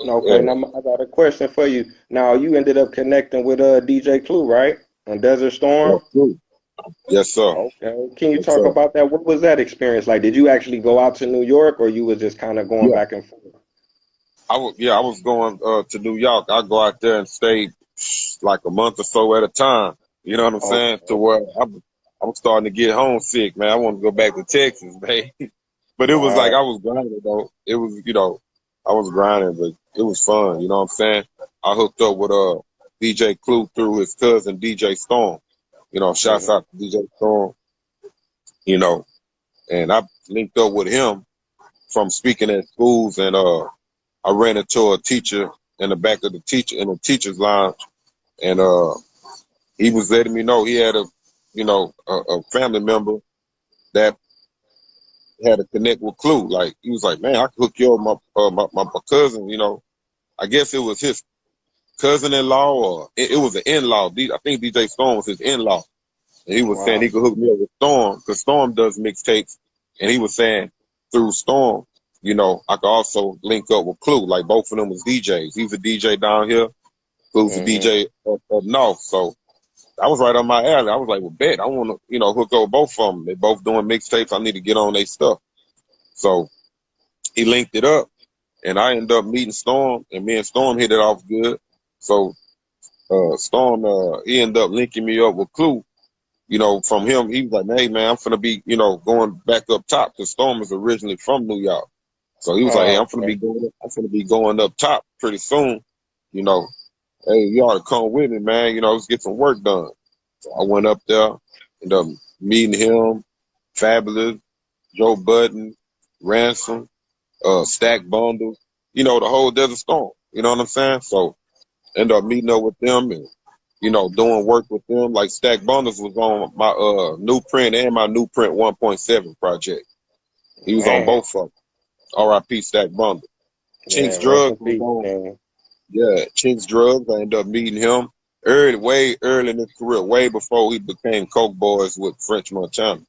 Okay, Yeah, now I got a question for you. Now you ended up connecting with DJ Clue, right? On Desert Storm. that's true. Yes, sir. Okay. Can you Yes, talk sir. about that? What was that experience like? Did you actually go out to New York or you was just kind of going Yeah, back and forth? I was going to New York. I go out there and stay like a month or so at a time. You know what I'm saying? To Okay. where I'm starting to get homesick, man. I want to go back to Texas, man. But it was like Wow. I was grinding though. It was, I was grinding, but it was fun. You know what I'm saying? I hooked up with DJ Clue through his cousin DJ Storm. Shouts Mhm. out to DJ Storm. You know, and I linked up with him from speaking at schools, and I ran into a teacher in the back of the teacher's lounge, and he was letting me know he had a family member that had to connect with Clue. Like he was like, man, I could hook you up with my cousin. I guess it was his cousin-in-law, or it was an in-law. I think DJ Storm was his in-law, and he was saying he Wow. could hook me up with Storm because Storm does mixtapes, and he was saying through Storm, I could also link up with Clue. Like both of them was DJs. He's a DJ down here. Clue's a Hmm. DJ up north. So I was right on my alley. I was like, well, bet I want to, hook up both of them. They both doing mixtapes. I need to get on their stuff. So he linked it up, and I ended up meeting Storm, and me and Storm hit it off good. So Storm, he ended up linking me up with Clue. From him, he was like, hey, man, I'm finna be, going back up top because Storm is originally from New York. So he was like, hey, Oh, okay. I'm finna be going up top pretty soon. You know, hey, you ought to come with me, man. Let's get some work done. So I went up there, and meeting him, Fabolous, Joe Budden, Ransom, Stack Bundles, the whole Desert Storm. You know what I'm saying? So end up meeting up with them and, doing work with them. Like Stack Bundles was on my new print and my new print 1.7 project. He was on Man. both of them. R.I.P. Stack Bundles. Yeah, Chinx rest in Drugz was peace, on, man. yeah, Chinx Drugz. I ended up meeting him way early in his career, way before he became Coke Boys with French Montana.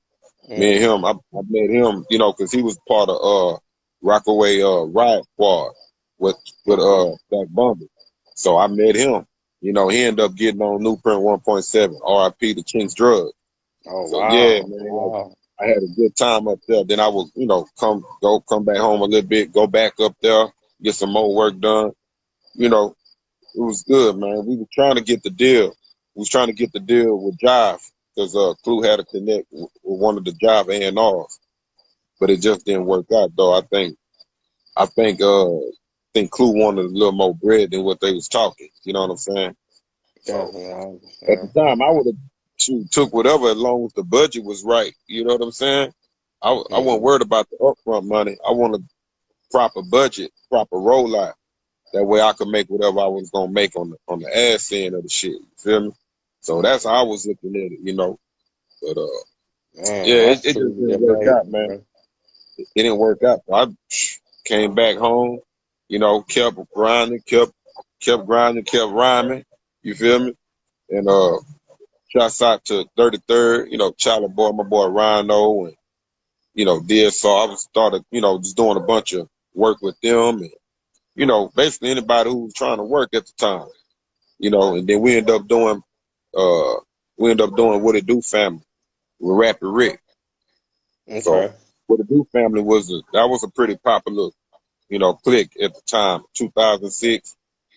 Me and Hmm. him, I met him, because he was part of Rockaway Riot Squad with Okay. Stack Bundles. So I met him. He ended up getting on New Print 1.7, RIP to Chinx Drugz. Oh, So yeah, wow. man, like Wow. I had a good time up there. Then I would, come back home a little bit, go back up there, get some more work done. You know, it was good, man. We were trying to get the deal. We was trying to get the deal with Jive because Clue had to connect with one of the Jive A&Rs, but it just didn't work out though. I think Clue wanted a little more bread than what they was talking. You know what I'm saying? So Definitely, I at the understand. time, I would have took whatever as long as the budget was right. You know what I'm saying? I wasn't Hmm. worried about the upfront money. I wanted proper budget, proper rollout. That way I could make whatever I was gonna make on the ass end of the shit. You feel me? So that's how I was looking at it. But Man, yeah, it that's just truly didn't work out, amazing, man. bro. It didn't work out. So I came back home, kept grinding, kept grinding, kept rhyming. You feel me? And shouts out to 33rd, Charlie Boy, my boy Rhino, and did so. I was started, just doing a bunch of work with them, and basically anybody who was trying to work at the time. And then uh we end up doing What It Do family with Rappy Rick. So Okay. What It Do family that was a pretty popular, clique at the time. 2006,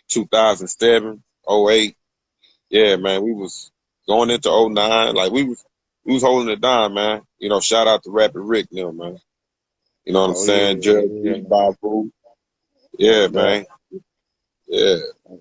2007, '08. Yeah, man, we was going into '09. Like we was holding it down, man. Shout out to Rappy Rick now, man. You know what I'm Oh, yeah, saying? yeah, Judge yeah, B, man. Babu. Yeah, Most definitely. man. Yeah.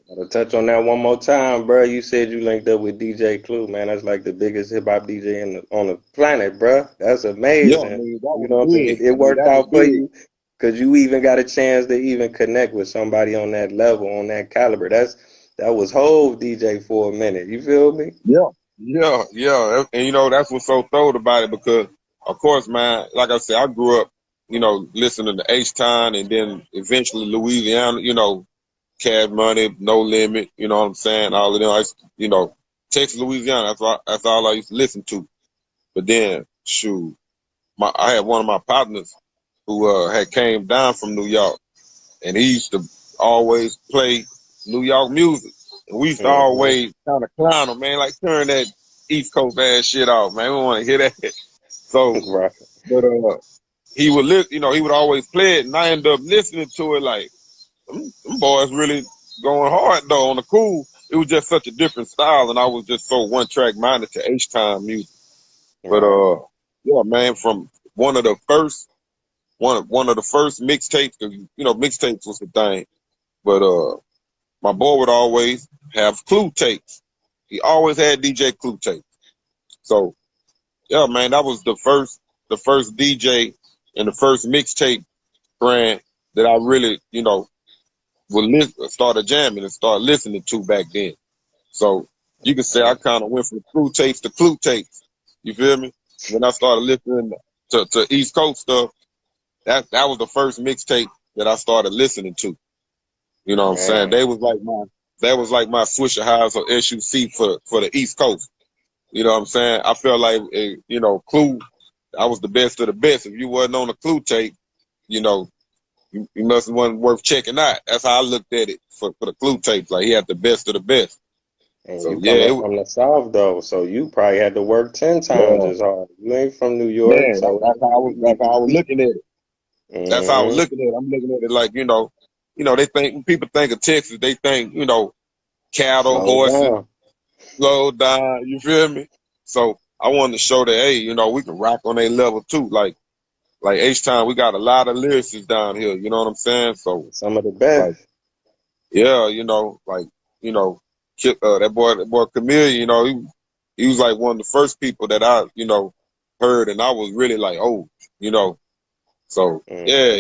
Gotta touch on that one more time, bro. You said you linked up with DJ Clue, man. That's like the biggest hip hop DJ on the planet, bro. That's Yeah, I amazing. mean, that You was know what I'm saying? big. It I mean, worked that was out for big. you because you even got a chance to even connect with somebody on that level, on that caliber. That was whole DJ for a minute. You feel me? Yeah, yeah. And that's what's so thrilled about it because, of course, man, like I said, I grew up, listening to H-Town and then eventually Louisiana, Cash Money, No Limit, you know what I'm saying? All of them, Texas, Louisiana, that's all I used to listen to. But then, shoot, I had one of my partners who had came down from New York, and he used to always play New York music. And we used to always kind of clown him, man, like turn that East Coast ass shit off, man. We don't want to hear that. So, Right. but he would he would always play it, and I ended up listening to it like, them boys really going hard though on the cool. It was just such a different style, and I was just so one track minded to H-Time music. But yeah, man, from one of the first mixtapes, 'cause, mixtapes was the thing. But my boy would always have Clue tapes. He always had DJ Clue tapes. So yeah, man, that was the first DJ and the first mixtape brand that I really, would started jamming and start listening to back then. So you could say I kind of went from Clue tapes to Clue tapes. You feel me? When I started listening to East Coast stuff, that was the first mixtape that I started listening to. You know what I'm saying? That was like my Swisha House or SUC for the East Coast. You know what I'm saying? I felt like, Clue, I was the best of the best. If you wasn't on a Clue tape, you must have wasn't worth checking out. That's how I looked at it for the Clue tapes. Like, he had the best of the best. And So you yeah, coming from the South though, so you probably had to work 10 times as hard. You ain't from New York, man, so that's how I was looking at it. That's how I was mm-hmm. looking at it. I'm looking at it like, they think, when people think of Texas, they think, cattle, Slow horses, down. slow down, you feel me? So I wanted to show that, hey, we can rock on a level too. Like H-Time, we got a lot of lyricists down here, you know what I'm saying? So, Some of the like, best. yeah, that boy Chamillionaire, he was like one of the first people that I, heard, and I was really like, oh, so yeah,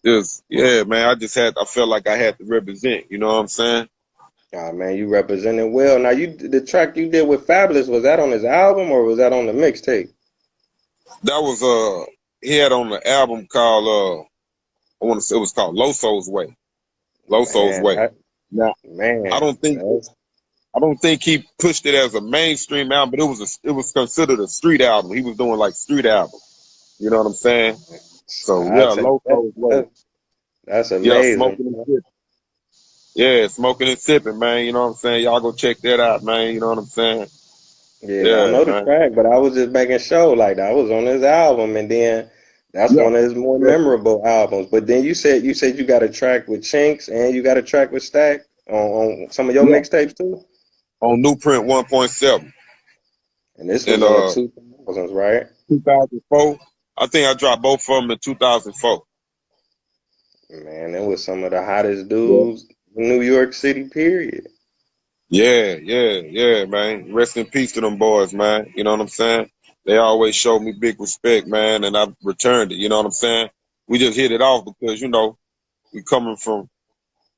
Mm-hmm. yeah, man, I felt like I had to represent, you know what I'm saying? Ah man, you represented well. Now the track you did with Fabolous, was that on his album or was that on the mixtape? That was he had on the album called I want to say it was called Loso's Way. Loso's Man, Way. Now I man, don't think he pushed it as a mainstream album, but it was considered a street album. He was doing like street album. You know what I'm saying? So I yeah, take that. Loso's Way. That's Yeah, amazing. smoking and sipping. Yeah, smoking and sipping, man. You know what I'm saying? Y'all go check that out, man. You know what I'm saying? Yeah, I Yeah, know the man. track, but I was just making sure like that was on his album, and then that's Yeah, one of his more definitely. memorable albums. But then you said you got a track with Chinx and you got a track with Stack on some of your Yeah, mixtapes too. on Newprint 1.7 And this was in in the 2000s, right? 2004. I think I dropped both of them in 2004. Man, it was some of the hottest Yeah. dudes in New York City, period. Yeah, man. Rest in peace to them boys, man. You know what I'm saying? They always showed me big respect, man, and I've returned it. You know what I'm saying? We just hit it off because, we coming from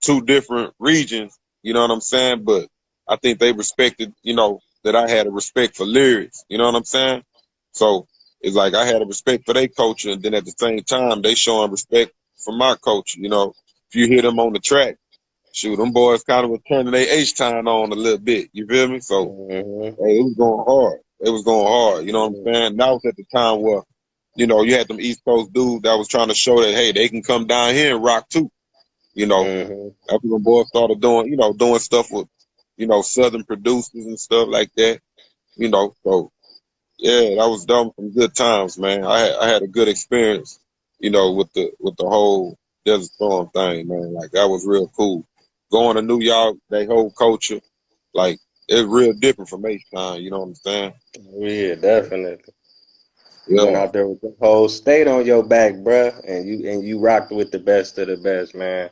two different regions. You know what I'm saying? But I think they respected, that I had a respect for lyrics. You know what I'm saying? So it's like I had a respect for their culture, and then at the same time, they showing respect for my culture. If you hear them on the track, shoot, them boys kind of was turning their H-Time on a little bit. You feel me? So, Hmm. hey, it was going hard. It was going hard. You know what I'm saying? That was at the time where, you had them East Coast dudes that was trying to show that, hey, they can come down here and rock too. You know, Hmm. after the boys started doing stuff with, Southern producers and stuff like that. So yeah, that was done some good times, man. I had a good experience, with the whole Desert Storm thing, man. Like, that was real cool. Going to New York, that whole culture, like, it's real different from H-Time, you know what I'm saying? Yeah, definitely. You went Yeah. out there with the whole state on your back, bruh, and you rocked with the best of the best, man.